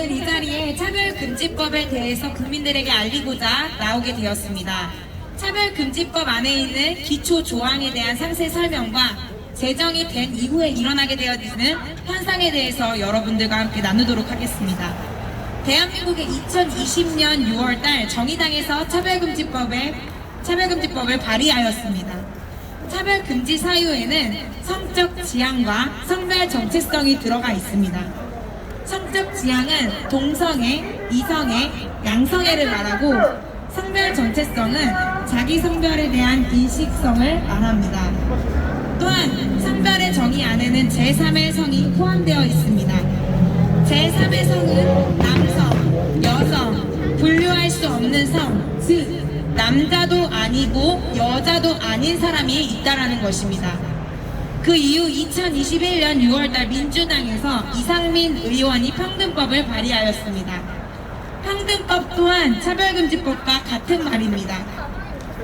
오늘 이 자리에 차별금지법에 대해서 국민들에게 알리고자 나오게 되었습니다. 차별금지법 안에 있는 기초 조항에 대한 상세 설명과 제정이 된 이후에 일어나게 되어지는 현상에 대해서 여러분들과 함께 나누도록 하겠습니다. 대한민국의 2020년 6월달 정의당에서 차별금지법을 발의하였습니다. 차별금지 사유에는 성적 지향과 성별 정체성이 들어가 있습니다. 성적 지향은 동성애, 이성애, 양성애를 말하고 성별 정체성은 자기 성별에 대한 인식성을 말합니다. 또한 성별의 정의 안에는 제3의 성이 포함되어 있습니다. 제3의 성은 남성, 여성, 분류할 수 없는 성, 즉 남자도 아니고 여자도 아닌 사람이 있다라는 것입니다. 그 이후 2021년 6월달 민주당에서 이상민 의원이 평등법을 발의하였습니다. 평등법 또한 차별금지법과 같은 말입니다.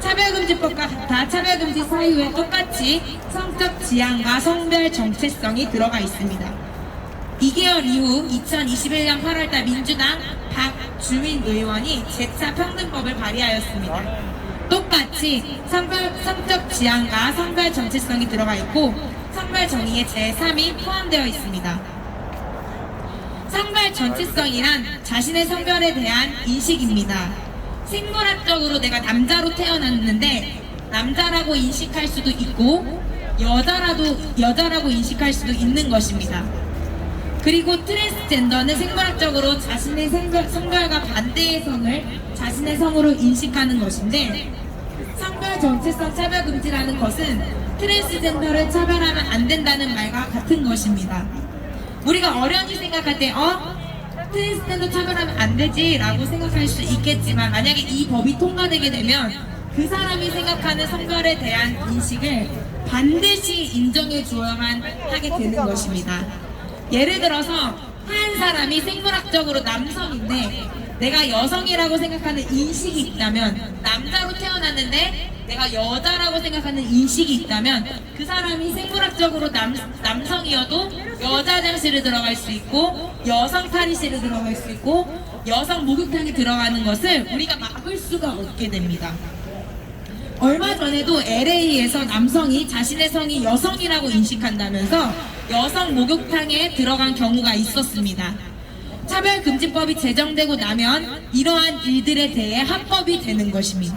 차별금지법과 같아 차별금지 사유에 똑같이 성적 지향과 성별 정체성이 들어가 있습니다. 2개월 이후 2021년 8월달 민주당 박주민 의원이 제4 평등법을 발의하였습니다. 똑같이 성적 지향과 성별 정체성이 들어가 있고 성별 정의에 제3이 포함되어 있습니다. 성별 정체성이란 자신의 성별에 대한 인식입니다. 생물학적으로 내가 남자로 태어났는데 남자라고 인식할 수도 있고 여자라고 인식할 수도 있는 것입니다. 그리고 트랜스젠더는 생물학적으로 자신의 성별과 반대의 성을 자신의 성으로 인식하는 것인데, 성별 정체성 차별금지라는 것은 트랜스젠더를 차별하면 안 된다는 말과 같은 것입니다. 우리가 어련히 생각할 때 트랜스젠더 차별하면 안 되지 라고 생각할 수 있겠지만, 만약에 이 법이 통과되게 되면 그 사람이 생각하는 성별에 대한 인식을 반드시 인정해 주어야만 하게 되는 것입니다. 예를 들어서 한 사람이 생물학적으로 남성인데 내가 여성이라고 생각하는 인식이 있다면, 남자로 태어났는데 내가 여자라고 생각하는 인식이 있다면, 그 사람이 생물학적으로 남성이어도 여자 화장실에 들어갈 수 있고 여성 탈의실에 들어갈 수 있고 여성 목욕탕에 들어가는 것을 우리가 막을 수가 없게 됩니다. 얼마 전에도 LA에서 남성이 자신의 성이 여성이라고 인식한다면서 여성 목욕탕에 들어간 경우가 있었습니다. 차별금지법이 제정되고 나면 이러한 일들에 대해 합법이 되는 것입니다.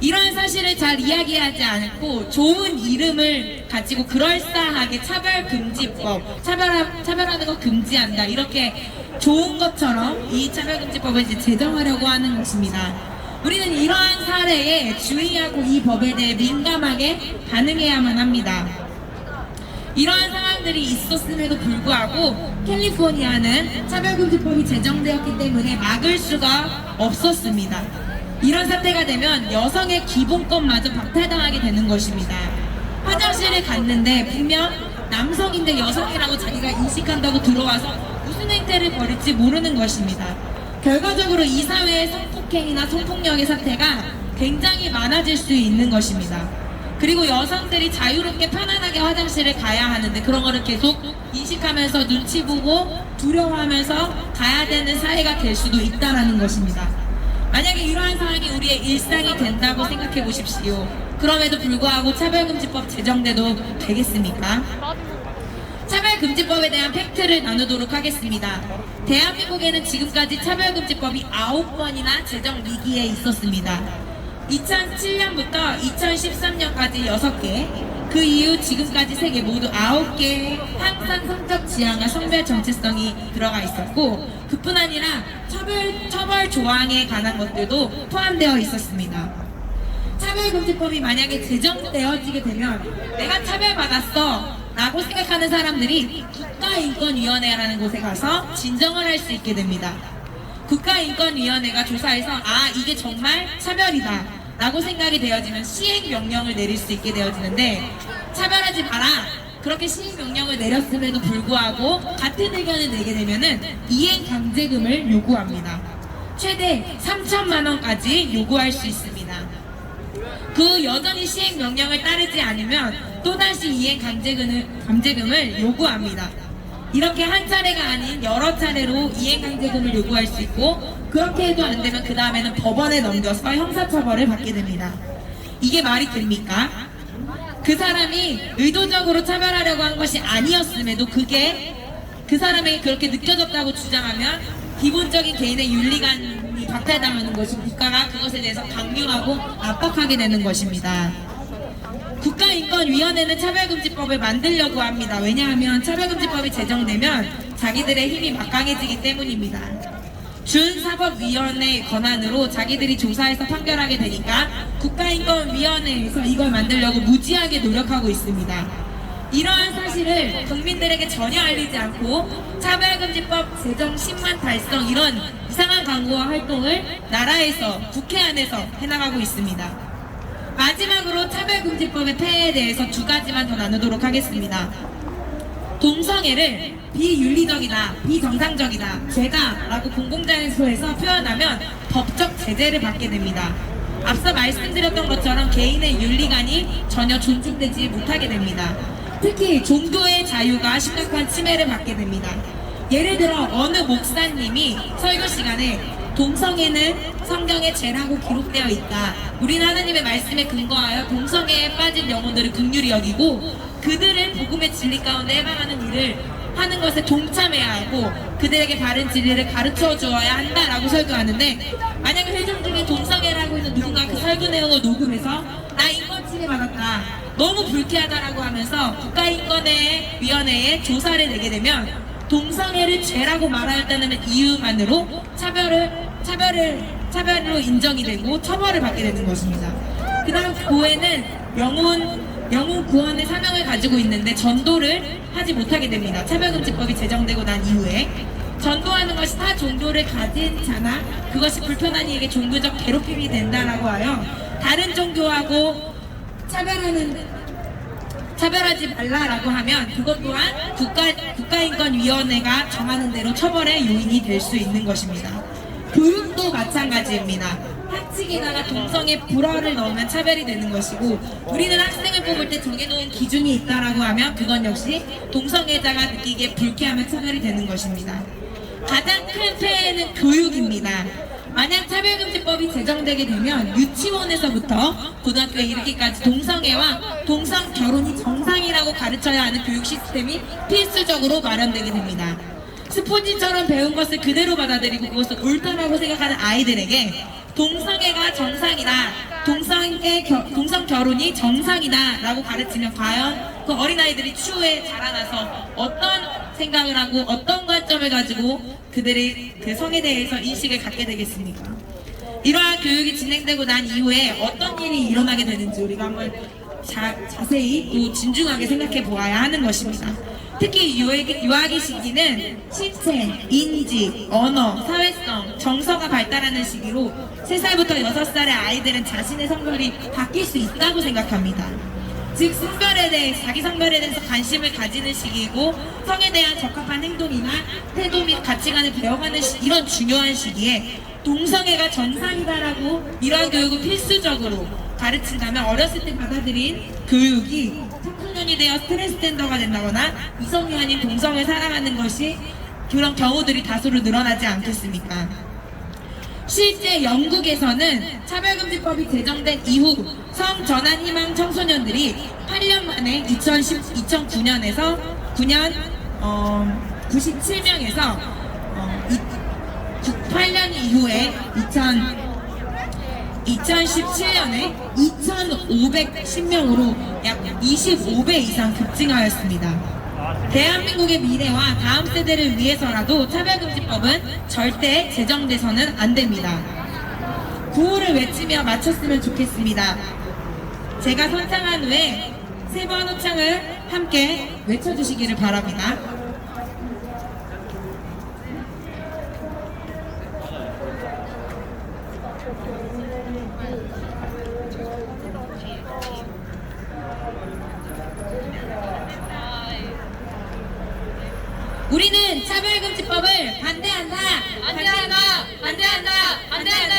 이러한 사실을 잘 이야기하지 않고 좋은 이름을 가지고 그럴싸하게 차별금지법, 차별하는 거 금지한다, 이렇게 좋은 것처럼 이 차별금지법을 이제 제정하려고 하는 것입니다. 우리는 이러한 사례에 주의하고 이 법에 대해 민감하게 반응해야만 합니다. 이러한 상황들이 있었음에도 불구하고 캘리포니아는 차별금지법이 제정되었기 때문에 막을 수가 없었습니다. 이런 사태가 되면 여성의 기본권마저 박탈당하게 되는 것입니다. 화장실에 갔는데 분명 남성인데 여성이라고 자기가 인식한다고 들어와서 무슨 행태를 벌일지 모르는 것입니다. 결과적으로 이 사회의 성폭행이나 성폭력의 사태가 굉장히 많아질 수 있는 것입니다. 그리고 여성들이 자유롭게 편안하게 화장실에 가야 하는데 그런 거를 계속 인식하면서 눈치 보고 두려워하면서 가야 되는 사회가 될 수도 있다는 것입니다. 만약에 이러한 상황이 우리의 일상이 된다고 생각해 보십시오. 그럼에도 불구하고 차별금지법 제정돼도 되겠습니까? 차별금지법에 대한 팩트를 나누도록 하겠습니다. 대한민국에는 지금까지 차별금지법이 9번이나 제정 위기에 있었습니다. 2007년부터 2013년까지 6개, 그 이후 지금까지 3개, 모두 9개의 항상 성적 지향과 성별 정체성이 들어가 있었고, 그뿐 아니라 처벌 조항에 관한 것들도 포함되어 있었습니다. 차별금지법이 만약에 제정되어지게 되면 내가 차별받았어 라고 생각하는 사람들이 국가인권위원회라는 곳에 가서 진정을 할 수 있게 됩니다. 국가인권위원회가 조사해서 이게 정말 차별이다 라고 생각이 되어지면 시행명령을 내릴 수 있게 되어지는데, 차별하지 마라 그렇게 시행명령을 내렸음에도 불구하고 같은 의견을 내게 되면은 이행강제금을 요구합니다. 최대 3천만 원까지 요구할 수 있습니다. 그 여전히 시행명령을 따르지 않으면 또다시 이행강제금을 요구합니다. 이렇게 한 차례가 아닌 여러 차례로 이행강제금을 요구할 수 있고, 그렇게 해도 안 되면 그 다음에는 법원에 넘겨서 형사처벌을 받게 됩니다. 이게 말이 됩니까? 그 사람이 의도적으로 차별하려고 한 것이 아니었음에도 그게 그 사람에게 그렇게 느껴졌다고 주장하면 기본적인 개인의 윤리관이 박탈당하는 것이, 국가가 그것에 대해서 강요하고 압박하게 되는 것입니다. 국가인권위원회는 차별금지법을 만들려고 합니다. 왜냐하면 차별금지법이 제정되면 자기들의 힘이 막강해지기 때문입니다. 준사법위원회의 권한으로 자기들이 조사해서 판결하게 되니까 국가인권위원회에서 이걸 만들려고 무지하게 노력하고 있습니다. 이러한 사실을 국민들에게 전혀 알리지 않고 차별금지법 제정 10만 달성, 이런 이상한 광고와 활동을 나라에서, 국회 안에서 해나가고 있습니다. 마지막으로 차별금지법의 폐해에 대해서 두 가지만 더 나누도록 하겠습니다. 동성애를 비윤리적이다, 비정상적이다, 죄다라고 공공장소에서 표현하면 법적 제재를 받게 됩니다. 앞서 말씀드렸던 것처럼 개인의 윤리관이 전혀 존중되지 못하게 됩니다. 특히 종교의 자유가 심각한 침해를 받게 됩니다. 예를 들어 어느 목사님이 설교 시간에 동성애는 성경에 죄라고 기록되어 있다. 우리는 하나님의 말씀에 근거하여 동성애에 빠진 영혼들을 긍휼히 여기고 그들을 복음의 진리 가운데 해방하는 일을 하는 것에 동참해야 하고 그들에게 바른 진리를 가르쳐 주어야 한다라고 설교하는데, 만약에 회중 중에 동성애라고 있는 누군가 그 설교 내용을 녹음해서 나 인권 침해 받았다, 너무 불쾌하다라고 하면서 국가인권위원회에 조사를 내게 되면 동성애를 죄라고 말하였다는 이유만으로 차별로 인정이 되고 처벌을 받게 되는 것입니다. 그 다음 교회는 영혼 구원의 사명을 가지고 있는데 전도를 하지 못하게 됩니다. 차별금지법이 제정되고 난 이후에 전도하는 것이 타 종교를 가진 자나 그것이 불편한 이에게 종교적 괴롭힘이 된다라고 하여 다른 종교하고 차별하지 말라라고 하면 그것 또한 국가인권위원회가 정하는 대로 처벌의 요인이 될 수 있는 것입니다. 교육도 마찬가지입니다. 학칙에다가 동성애 불어를 넣으면 차별이 되는 것이고, 우리는 학생을 뽑을 때 정해놓은 기준이 있다라고 하면 그건 역시 동성애자가 느끼기에 불쾌하면 차별이 되는 것입니다. 가장 큰 폐해는 교육입니다. 만약 차별금지법이 제정되게 되면 유치원에서부터 고등학교에 이르기까지 동성애와 동성결혼이 정상이라고 가르쳐야 하는 교육 시스템이 필수적으로 마련되게 됩니다. 스폰지처럼 배운 것을 그대로 받아들이고 그것을 옳다라고 생각하는 아이들에게 동성애가 정상이다, 동성결혼이 정상이다 라고 가르치면 과연 그 어린아이들이 추후에 자라나서 어떤 생각을 하고 어떤 관점을 가지고 그들이 그 성에 대해서 인식을 갖게 되겠습니까? 이러한 교육이 진행되고 난 이후에 어떤 일이 일어나게 되는지 우리가 한번 자세히 또 진중하게 생각해 보아야 하는 것입니다. 특히 유아기 시기는 신체, 인지, 언어, 사회성, 정서가 발달하는 시기로 3살부터 6살의 아이들은 자신의 성별이 바뀔 수 있다고 생각합니다. 즉 성별에 대해, 자기 성별에 대해서 관심을 가지는 시기이고 성에 대한 적합한 행동이나 태도 및 가치관을 배워가는 이런 중요한 시기에 동성애가 정상이다라고 이러한 교육을 필수적으로 가르친다면 어렸을 때 받아들인 교육이 청소년이 되어 트랜스젠더가 된다거나 이성이 아닌 동성을 사랑하는 것이 그런 경우들이 다수로 늘어나지 않겠습니까? 실제 영국에서는 차별금지법이 제정된 이후 성전환 희망 청소년들이 8년 만에 2009년에서 97명에서 8년 이후에 2017년에 2,510명으로 약 25배 이상 급증하였습니다. 대한민국의 미래와 다음 세대를 위해서라도 차별금지법은 절대 제정돼서는 안 됩니다. 구호를 외치며 마쳤으면 좋겠습니다. 제가 선창한 후에 3번 호창을 함께 외쳐주시기를 바랍니다. 우리는 차별금지법을 반대한다, 반대한다, 반대한다, 반대한다.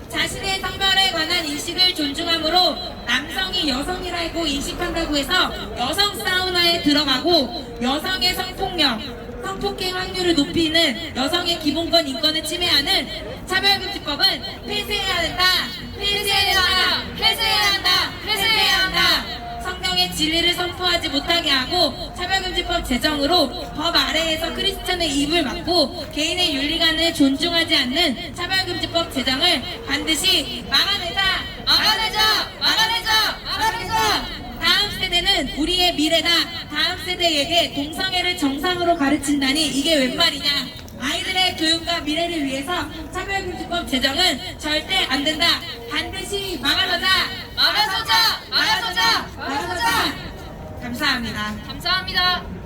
자신의 성별에 관한 인식을 존중함으로 남성이 여성이라고 인식한다고 해서 여성 사우나에 들어가고 여성의 성폭력, 성폭행 확률을 높이는 여성의 기본권 인권을 침해하는 차별금지법은 폐쇄해야 된다. 폐쇄해야 한다. 폐쇄해야 한다. 폐쇄해야 한다. 성경의 진리를 선포하지 못하게 하고 차별금지법 제정으로 법 아래에서 크리스천의 입을 막고 개인의 윤리관을 존중하지 않는 차별금지법 제정을 반드시 막아내자. 막아내자. 막아내자. 막아내자. 다음 세대는 우리의 미래다. 다음 세대에게 동성애를 정상으로 가르친다니 이게 웬 말이냐. 아이들의 교육과 미래를 위해서 차별금지법 제정은 절대 안 된다. 반드시 막아서자. 막아서자. 막아서자. 막아서자. 감사합니다. 감사합니다.